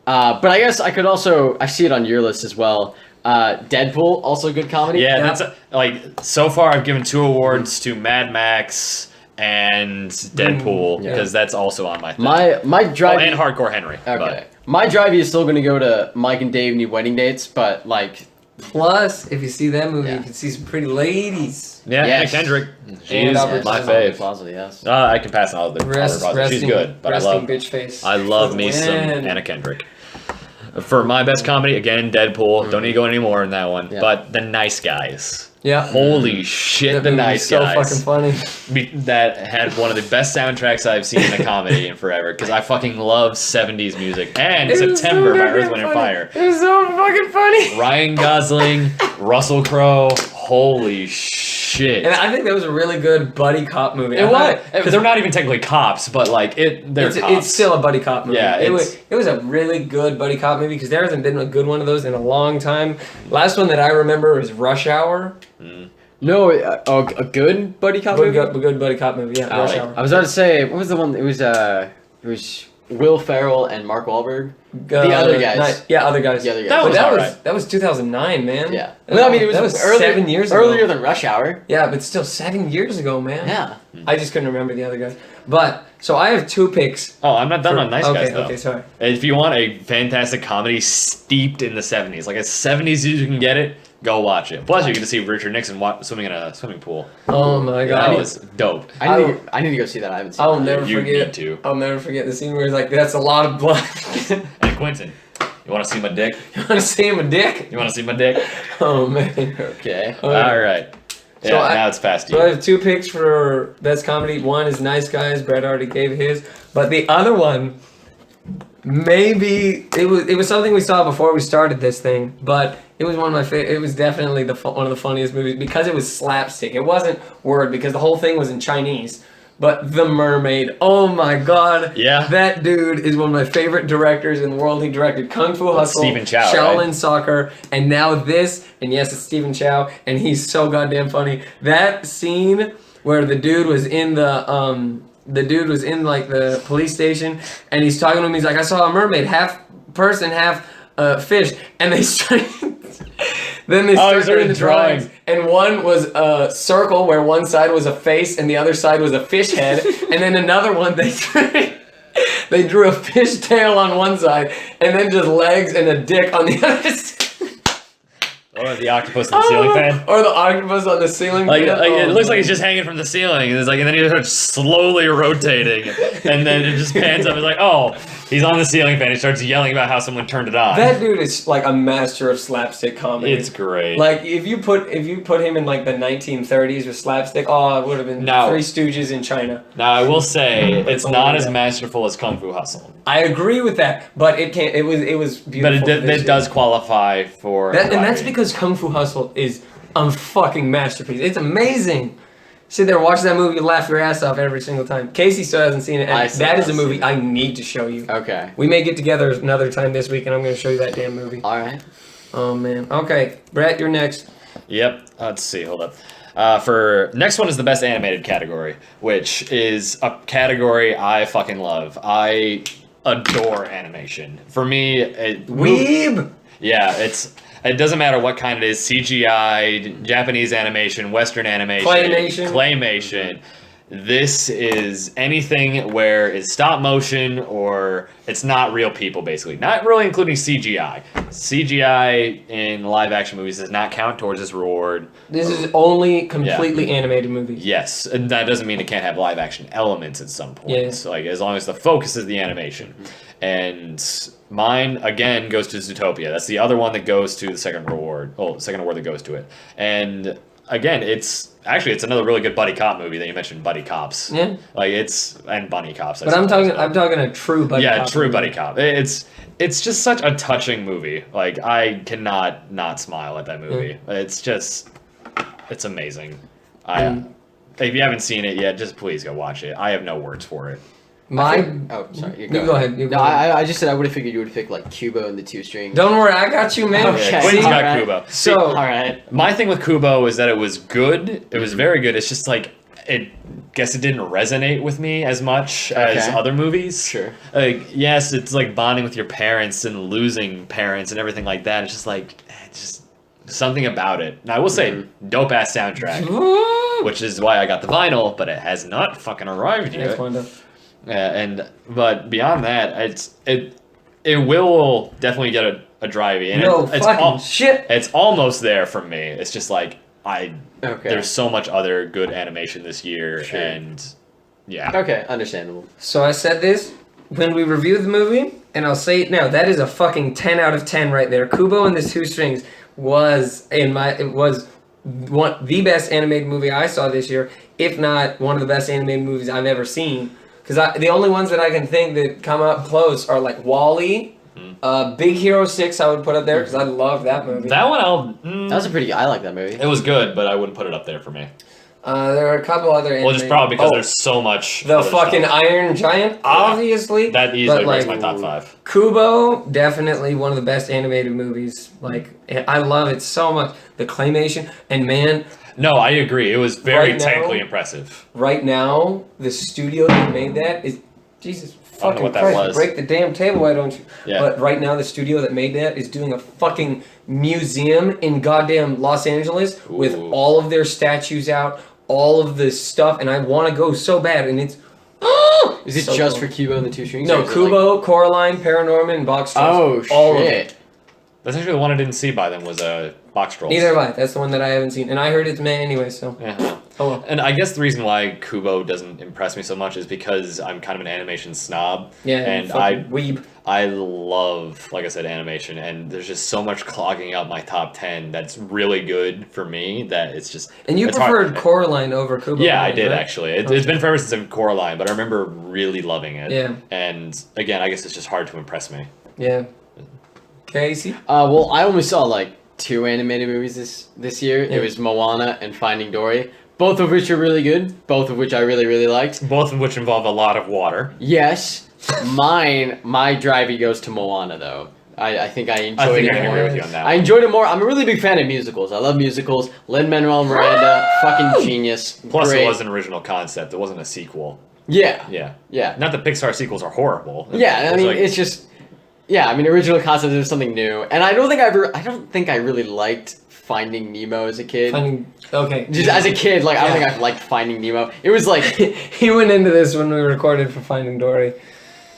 But I guess I could also, I see it on your list as well. Deadpool, also good comedy. Yeah, that's so far I've given 2 awards to Mad Max and Deadpool because that's also on my thing. My drive and Hardcore Henry. Okay. But. My Drivey is still going to go to Mike and Dave Need Wedding Dates, but plus, if you see that movie, you can see some pretty ladies. Yeah, Anna Kendrick. She's my fave. Plaza, yes. I can pass on all the other She's good, but I love me some Anna Kendrick. For my best comedy, again, Deadpool. Don't need to go any more in that one. Yeah. But The Nice Guys. Yeah. Holy shit, The Nice Guys. So fucking funny. That had one of the best soundtracks I've seen in a comedy in forever. Because I fucking love 70s music. And September by Earth, Wind & Fire. It was so fucking funny. Ryan Gosling, Russell Crowe. Holy shit. And I think that was a really good buddy cop movie. It was. Because they're not even technically cops, but they're cops. It's still a buddy cop movie. Yeah, it was a really good buddy cop movie because there hasn't been a good one of those in a long time. Last one that I remember is Rush Hour. No, a good buddy cop movie? Good buddy cop movie, yeah. Rush Hour. I was about to say, what was the one? It was Will Ferrell and Mark Wahlberg. The other guys. Other guys. That was 2009, man. Yeah. Well, I mean, it was 7 years ago. Earlier than Rush Hour. Yeah, but still 7 years ago, man. Yeah. I just couldn't remember the other guys. But, so I have 2 picks. Oh, I'm not done on Nice Guys, though. Okay, sorry. If you want a fantastic comedy steeped in the 70s, like as 70s as you can get it, go watch it. Plus, you get to see Richard Nixon swimming in a swimming pool. Oh my god, that was dope. I need to go see that. I haven't seen. I'll never forget. I'll never forget the scene where he's like, "That's a lot of blood." And Quentin, you want to see my dick? You want to see my dick? You want to see my dick? Oh man. Okay. All right. Yeah, so now it's past you. So I have 2 picks for best comedy. One is Nice Guys. Brett already gave his, but the other one, maybe it was something we saw before we started this thing, but it was one of my favorite. It was definitely one of the funniest movies because it was slapstick. It wasn't word because the whole thing was in Chinese. But The Mermaid, oh my god. Yeah. That dude is one of my favorite directors in the world. He directed Kung Fu Hustle, Stephen Chow, Shaolin right? Soccer, and now this. And yes, it's Stephen Chow, and he's so goddamn funny. That scene where the dude was in the police station, and he's talking to him. He's like, I saw a mermaid, half person, half fish, and they started. Then they started doing the drawings, and one was a circle where one side was a face and the other side was a fish head, and then another one they drew a fish tail on one side, and then just legs and a dick on the other side. Or the octopus on the ceiling fan. Or the octopus on the ceiling fan. It looks like it's just hanging from the ceiling. And then he starts slowly rotating. And then it just pans up. It's like, oh, he's on the ceiling fan. He starts yelling about how someone turned it on. That dude is like a master of slapstick comedy. It's great. Like, if you put him in like the 1930s with slapstick, it would have been Three Stooges in China. Now, I will say, it's not as masterful as Kung Fu Hustle. I agree with that, but it was beautiful. But it does qualify for that, and that's because Kung Fu Hustle is a fucking masterpiece. It's amazing. Sit there, watch that movie, laugh your ass off every single time. Casey still hasn't seen it, and that is a movie I need to show you. Okay. We may get together another time this week, and I'm going to show you that damn movie. All right. Oh man. Okay, Brett, you're next. Yep. Let's see. Hold up. For next one is the best animated category, which is a category I fucking love. I adore animation. For me, Weeb! Yeah, it doesn't matter what kind it is, CGI, Japanese animation, Western animation, claymation. This is anything where it's stop motion or it's not real people, basically. Not really including CGI. CGI in live action movies does not count towards this reward. This is only completely animated movies. Yes, and that doesn't mean it can't have live action elements at some point. Yeah. So, like, as long as the focus is the animation. And mine, again, goes to Zootopia. That's the other one that goes to the second award. Oh, second award that goes to it. And again, it's another really good buddy cop movie that you mentioned, buddy cops. Yeah. Like and bunny cops. But I'm talking a true buddy cop. Yeah, true buddy cop. It's just such a touching movie. Like, I cannot not smile at that movie. It's amazing. If you haven't seen it yet, just please go watch it. I have no words for it. Sorry. You go ahead. I just said I would have figured you would have picked like Kubo and the Two Strings. Don't worry, I got you, man. Okay. Quinn's got Kubo. So, all right. My thing with Kubo is that it was good. It was very good. It's just like it didn't resonate with me as much as other movies. Sure. Like, yes, it's like bonding with your parents and losing parents and everything like that. It's just like something about it. And I will say, dope ass soundtrack, which is why I got the vinyl, but it has not fucking arrived yet. But beyond that, it will definitely get a Drivey. And shit. It's almost there for me. It's just like there's so much other good animation this year, and yeah. Okay, understandable. So I said this when we reviewed the movie, and I'll say it now. That is a fucking 10 out of 10 right there. Kubo and the Two Strings was the best animated movie I saw this year, if not one of the best animated movies I've ever seen. Because the only ones that I can think that come up close are like WALL-E, Big Hero 6 I would put up there because I love that movie. That one that was I like that movie. It was good, but I wouldn't put it up there for me. There are a couple other animated... Well, just probably because there's so much... The fucking stuff. Iron Giant, obviously. That easily makes my top 5. Kubo, definitely one of the best animated movies. Like, I love it so much. The claymation, and man... No, I agree. It was very technically impressive. Right now, the studio that made that is... Jesus fucking Christ, break the damn table, why don't you? Yeah. But right now, the studio that made that is doing a fucking museum in goddamn Los Angeles with all of their statues out, all of the stuff, and I want to go so bad, and it's... Is it so just for Kubo and the Two Strings? No, Kubo, Coraline, Paranorman, and Box Trolls. Oh, all shit. Of it. That's actually the one I didn't see by them was Box Trolls. Neither have I. That's the one that I haven't seen. And I heard it's meh anyway, so... Yeah. Oh, well. And I guess the reason why Kubo doesn't impress me so much is because I'm kind of an animation snob. Yeah, and weeb. I love, like I said, animation, and there's just so much clogging up my top 10 that's really good for me that it's just... And you preferred Coraline over Kubo. Yeah, I did, right? Actually. It's been forever since I've Coraline, but I remember really loving it. Yeah. And again, I guess it's just hard to impress me. Yeah. Casey? Well, I only saw like 2 animated movies this year. Yeah. It was Moana and Finding Dory. Both of which are really good. Both of which I really, really liked. Both of which involve a lot of water. Yes. My Drivey goes to Moana, though. I think I enjoyed it more. I think I can agree with you on that. I enjoyed it more. I'm a really big fan of musicals. I love musicals. Lin-Manuel Miranda, fucking genius. Plus, great. It was an original concept. It wasn't a sequel. Yeah. Yeah. Not that Pixar sequels are horrible. Yeah, I mean, it's just... Yeah, I mean, original concept is something new. And I don't think I really liked Finding Nemo as a kid. Just as a kid, like, I don't think I liked Finding Nemo. It was like... He went into this when we recorded for Finding Dory.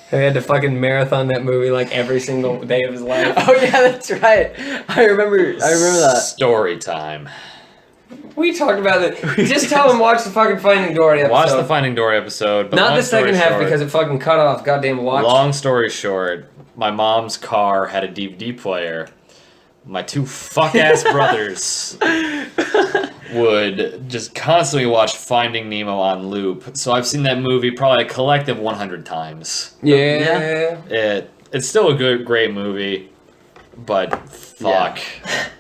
He had to fucking marathon that movie like every single day of his life. Oh yeah, that's right. I remember that. Story time. We talked about it. Just tell him watch the fucking Finding Dory episode. Watch the Finding Dory episode. But not the second half because it fucking cut off. Goddamn watch. Long story short, my mom's car had a DVD player. My 2 fuck-ass brothers would just constantly watch Finding Nemo on loop. So I've seen that movie probably a collective 100 times. Yeah. It's still a great movie, but fuck,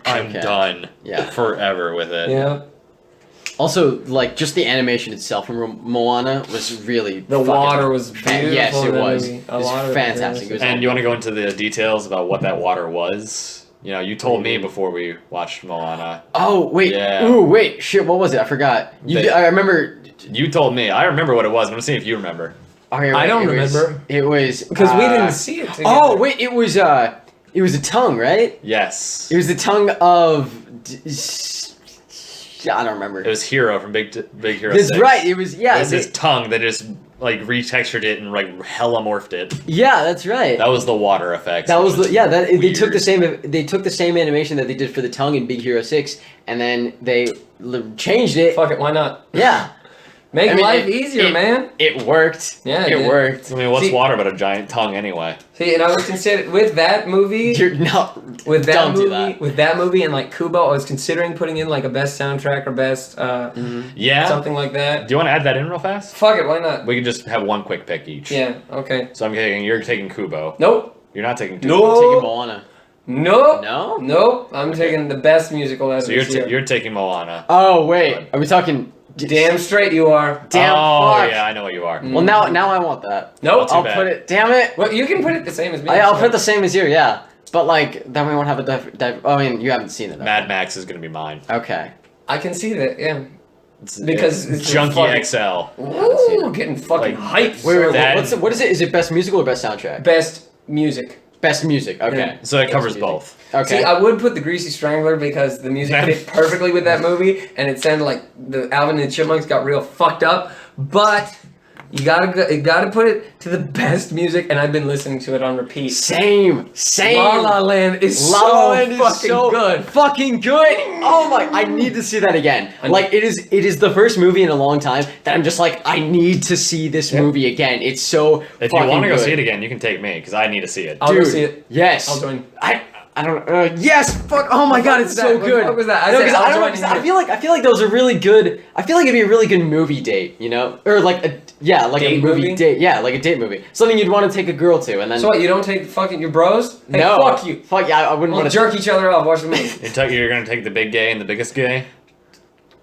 I'm done forever with it. Yeah. Also, like, just the animation itself from Moana was really... The water was beautiful. Yes, it was. It was fantastic. And you want to go into the details about what that water was? You told me before we watched Moana. Oh, wait. Yeah. Ooh, wait. Shit, what was it? I forgot. I remember. You told me. I remember what it was. I'm going to see if you remember. Okay, I don't remember. It was... Because we didn't see it together. Oh, wait. It was a tongue, right? Yes. It was the tongue of... I don't remember. It was Hero from Big Hero 6. That's right. It was, yeah. It was his tongue that just, retextured it and, hella morphed it. Yeah, that's right. That was the water effect. That was they took the same animation that they did for the tongue in Big Hero 6, and then they changed it. Fuck it, why not? Yeah. Make life easier, man. It worked. Yeah, it worked. I mean, what's water but a giant tongue anyway? See, and I was considering with that movie. With that movie and Kubo, I was considering putting in a best soundtrack or best something like that. Do you want to add that in real fast? Fuck it, why not? We can just have one quick pick each. Yeah, okay. So you're taking Kubo. Nope. You're not taking Kubo. No. I'm taking Moana. Nope. No? Nope. I'm taking the best musical ever. So you're taking Moana. Oh wait, are we talking? Damn straight you are. Damn. Fuck. Yeah, I know what you are. Well, now I want that. Nope. I'll put it. Damn it. Well, you can put it the same as me. I'll put it the same as you. Yeah, but then we won't have a I mean, you haven't seen it. Mad Max is gonna be mine. Okay. I can see that. Yeah. Because it's Junkie XL. Ooh, getting fucking hyped. Wait. What is it? Is it best musical or best soundtrack? Best music. Best music. Okay. Yeah. So it covers both. Okay. See, I would put the Greasy Strangler because the music fit perfectly with that movie, and it sounded like the Alvin and the Chipmunks got real fucked up. But you gotta put it to the best music, and I've been listening to it on repeat. Same. La La Land is so good. Fucking good. Oh my! I need to see that again. It is the first movie in a long time that I'm just I need to see this movie again. It's so. If you want to go see it again, you can take me because I need to see it. I'll go see it. Yes. I'll join. I don't. Yes. Fuck. Oh my god, it's so good. What was that? I feel like those are really good. I feel like it'd be a really good movie date. Or a movie date. Yeah, like a date movie. Something you'd want to take a girl to, and then. So what? You don't take fucking your bros? Hey, no. Fuck you. Fuck yeah. I wouldn't want to jerk each other off. Watch the movie. You're gonna take the big gay and the biggest gay.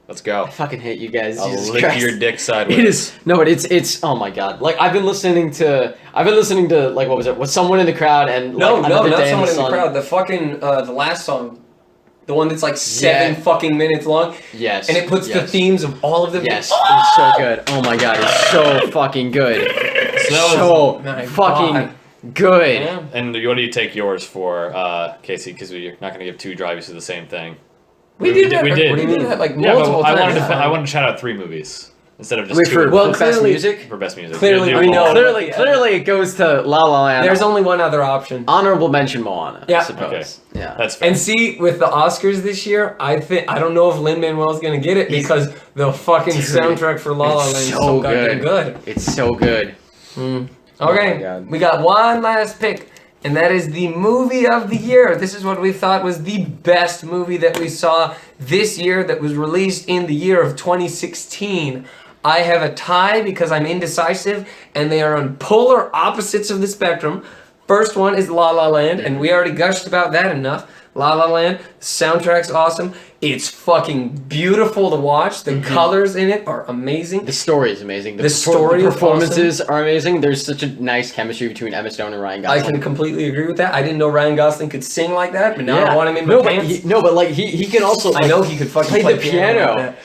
Let's go. I fucking hate you guys. I'll Jesus lick Christ. your dick sideways. It is but it's oh my god. I've been listening to what was it? With Someone in the Crowd and not Another Day Someone in the Sun. Crowd. The fucking the last song. The one that's 7 fucking minutes long. Yes. And it puts the themes of all of them. Yes. It's so good. Oh my god, it's so fucking good. So fucking good. Yeah. And what do you take yours for, Casey? Because we're not gonna give 2 Driveys to the same thing. We did that. We did. We did that multiple times. I wanted to shout out 3 movies instead of just 2. For best music. For best music. Clearly, Clearly, it goes to La La Land. There's only one other option. Honorable mention Moana. Yeah. I suppose. Okay. Yeah. That's fair. And see, with the Oscars this year, I don't know if Lin-Manuel's gonna get it because the fucking soundtrack for La La Land is so goddamn good. It's so good. Okay, we got one last pick. And that is the movie of the year. This is what we thought was the best movie that we saw this year that was released in the year of 2016. I have a tie because I'm indecisive and they are on polar opposites of the spectrum. First one is La La Land, and we already gushed about that enough. La La Land, soundtrack's awesome. It's fucking beautiful to watch. The colors in it are amazing. The story is amazing. The performances are amazing. There's such a nice chemistry between Emma Stone and Ryan Gosling. I can completely agree with that. I didn't know Ryan Gosling could sing like that, but now I want him in my pants. He can also. I know he could fucking play the piano.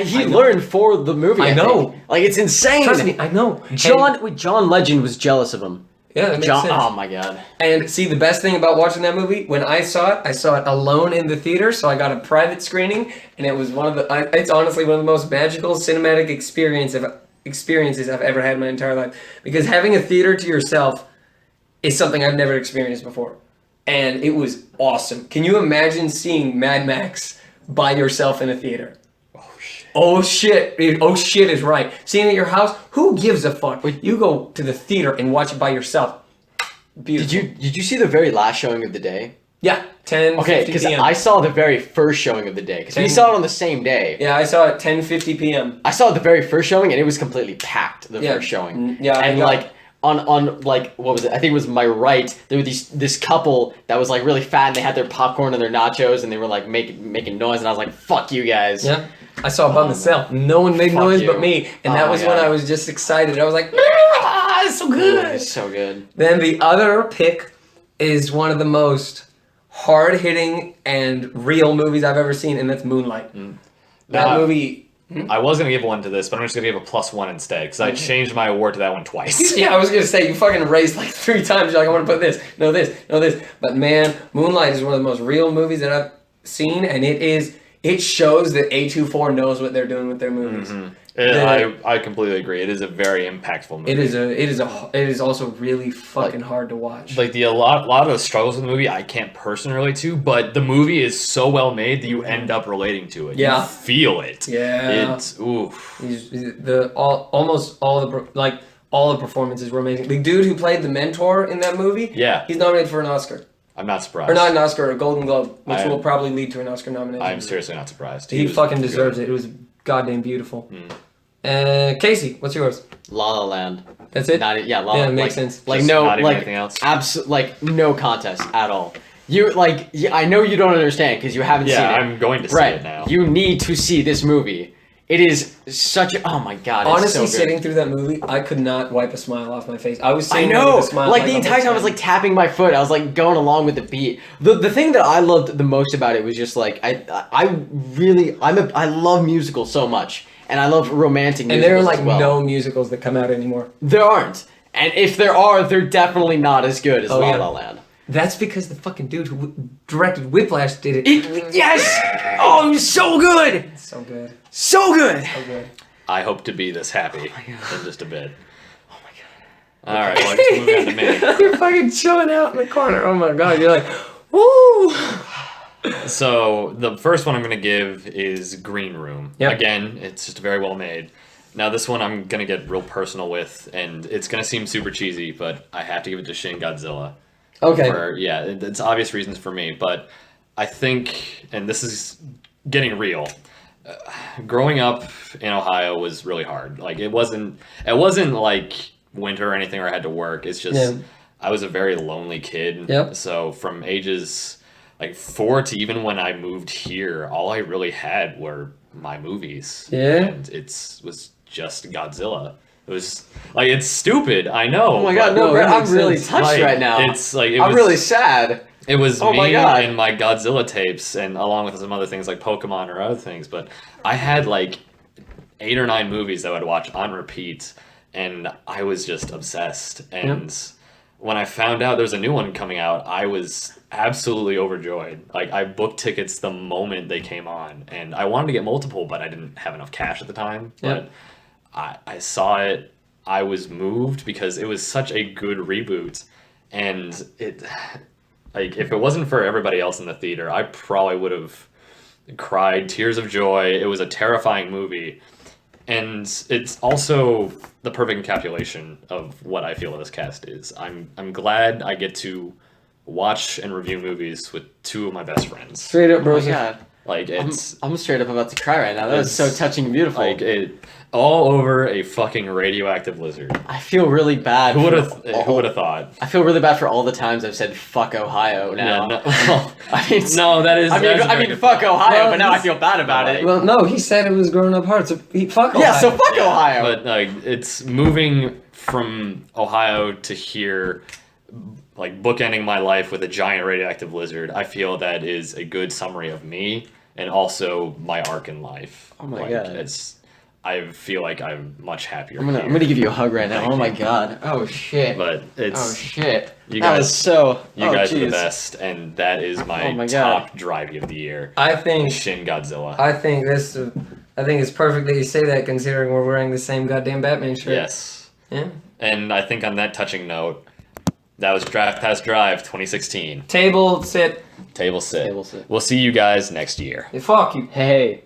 He learned for the movie. I know. It's insane. Trust me, I know. John Legend was jealous of him. Yeah, that makes sense. Oh my god. And see, the best thing about watching that movie, when I saw it alone in the theater, so I got a private screening, and it was it's honestly one of the most magical cinematic experiences I've ever had in my entire life. Because having a theater to yourself is something I've never experienced before. And it was awesome. Can you imagine seeing Mad Max by yourself in a theater? Oh shit is right. Seeing it at your house, who gives a fuck? You go to the theater and watch it by yourself. Beautiful. Did you see the very last showing of the day? Yeah, 10:50 Okay, because I saw the very first showing of the day. Because we saw it on the same day. Yeah, I saw it 10:50 p.m. I saw the very first showing and it was completely packed. The first showing. Yeah, and on what was it? I think it was my right. There were this couple that was really fat and they had their popcorn and their nachos and they were making noise and I was like, "Fuck you guys." Yeah. I saw it by myself. No one made noise but me. And that was when I was just excited. I was like, it's so good. It's so good. Then the other pick is one of the most hard-hitting and real movies I've ever seen, and that's Moonlight. That movie... I was going to give one to this, but I'm just going to give a +1 instead, because I changed my award to that one twice. Yeah, I was going to say, you fucking raised like 3 times. You're like, I want to put this, no this, no this. But man, Moonlight is one of the most real movies that I've seen, and it shows that A24 knows what they're doing with their movies. Mm-hmm. I completely agree. It is a very impactful movie. It is also really fucking hard to watch. Like a lot of the struggles in the movie I can't personally relate to, but the movie is so well made that you end up relating to it. Yeah. You feel it. Yeah. It's oof. Almost all the performances were amazing. The dude who played the mentor in that movie, he's nominated for an Oscar. I'm not surprised. Or not an Oscar, a Golden Globe, which will probably lead to an Oscar nomination. I'm seriously not surprised. He fucking deserves it. It was goddamn beautiful. Casey, what's yours? La La Land. That's it? La La Land. Makes sense. Like Just no, not even like anything else? like no contest at all. You I know you don't understand because you haven't seen it. Yeah, I'm going to see it now. You need to see this movie. It is such a, oh my god, it's Honestly, so good. sitting through that movie, I could not wipe a smile off my face. I was sitting I there know, with a smile like the entire time I was like tapping my foot. I was like going along with the beat. The thing that I loved the most about it was just like I love musicals so much, and I love romantic musicals. And there are like as well. no musicals that come out anymore. There aren't, and if there are, they're definitely not as good as La La Land. That's because the fucking dude who directed Whiplash did it. Yes! Oh, it was so good! So good. So good! So good. I hope to be this happy in just a bit. Oh my god. All right, well, I guess moving on to me. You're fucking chilling out in the corner. Oh my god, you're like, woo! So the first one I'm going to give is Green Room. Yep. Again, it's just very well made. Now this one I'm going to get real personal with, and it's going to seem super cheesy, but I have to give it to Shin Godzilla. Okay. It's obvious reasons for me, but I think, and this is getting real, growing up in Ohio was really hard. Like it wasn't like winter or anything where I had to work. It's just I was a very lonely kid. Yep. So from ages like 4 to even when I moved here, all I really had were my movies. Yeah. And it was just Godzilla. It was like, it's stupid, I know. Oh my god, no, Brett, I'm really touched right now. It's like I'm really sad. It was oh me my and my Godzilla tapes, and along with some other things like Pokemon or other things. But I had like 8 or 9 movies that I would watch on repeat, and I was just obsessed. And when I found out there's a new one coming out, I was absolutely overjoyed. Like I booked tickets the moment they came on, and I wanted to get multiple, but I didn't have enough cash at the time. But I saw it. I was moved because it was such a good reboot, and it, like, if it wasn't for everybody else in the theater, I probably would have cried tears of joy. It was a terrifying movie, and it's also the perfect encapsulation of what I feel this cast is. I'm glad I get to watch and review movies with 2 of my best friends. Straight up, bro. Oh my god. Like it's, I'm straight up about to cry right now. That was so touching and beautiful. Like it, all over a fucking radioactive lizard. I feel really bad. Who would have thought? I feel really bad for all the times I've said "fuck Ohio" now. Yeah, no, well, I mean, no, that is. I mean, fuck Ohio, but now I feel bad about it. Well, no, he said it was growing up hard, so fuck Ohio. Yeah, so fuck Ohio. But like, it's moving from Ohio to here, like bookending my life with a giant radioactive lizard. I feel that is a good summary of me and also my arc in life. Oh my god, I feel like I'm much happier. I'm gonna give you a hug right now. Oh my god. Oh shit. But it's. Oh shit. You that guys, was so. You guys are the best, and that is my top Drivey of the year. I think Shin Godzilla. I think it's perfect that you say that, considering we're wearing the same goddamn Batman shirt. Yes. Yeah. And I think on that touching note, that was Drafthouse Drive 2016. Table sit. Table sit. We'll see you guys next year. Fuck you. Hey.